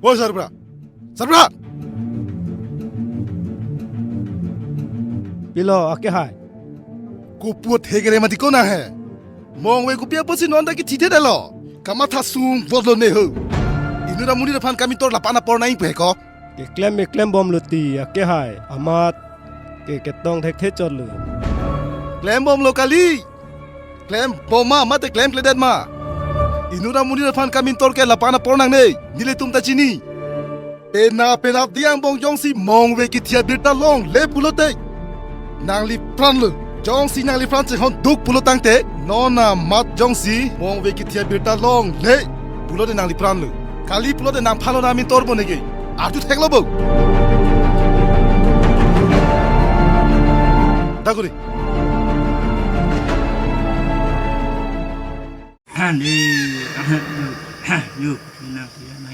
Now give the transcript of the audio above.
โอ้ยสารพระสารพระพี่โลอาเกหายกูปวดเฮกเรมาติโกนะเฮมองเวกูเปียปสินอนตะกิทีเทได้หรอกามาทัสุงวอดโลเนฮอินุรามุนีระพันกามิตอร์ลาปานาปอร์นาอิงเพก็เกลมบอมลุตีอาเกหายอามาดเกต้องเทคเทจอดเลยแกลมบอมโลกาลีแกลมบอมมาแต่แกลมเคลเดนมาอินุรามุนีระพันกามิตอร์แกลาปานาปอร์นังเนนี่เลยตุมตาจินีเป็นอับดิยังบองจงซีมองเวกิทียบิตาลองเลปุโลเตนางลีพรันเลยจงซีนางลีพรันจะฮอนดุกปุโลตังเตนอนามัดจงซีมองเวกิทียบิตาลองเลปุโลเตนางลีพรันเลยคาลีปุโลเตนางพาโลนามินตอร์บนเกยอาจุเทกลบดักุริฮันนี่ยูนี่นะ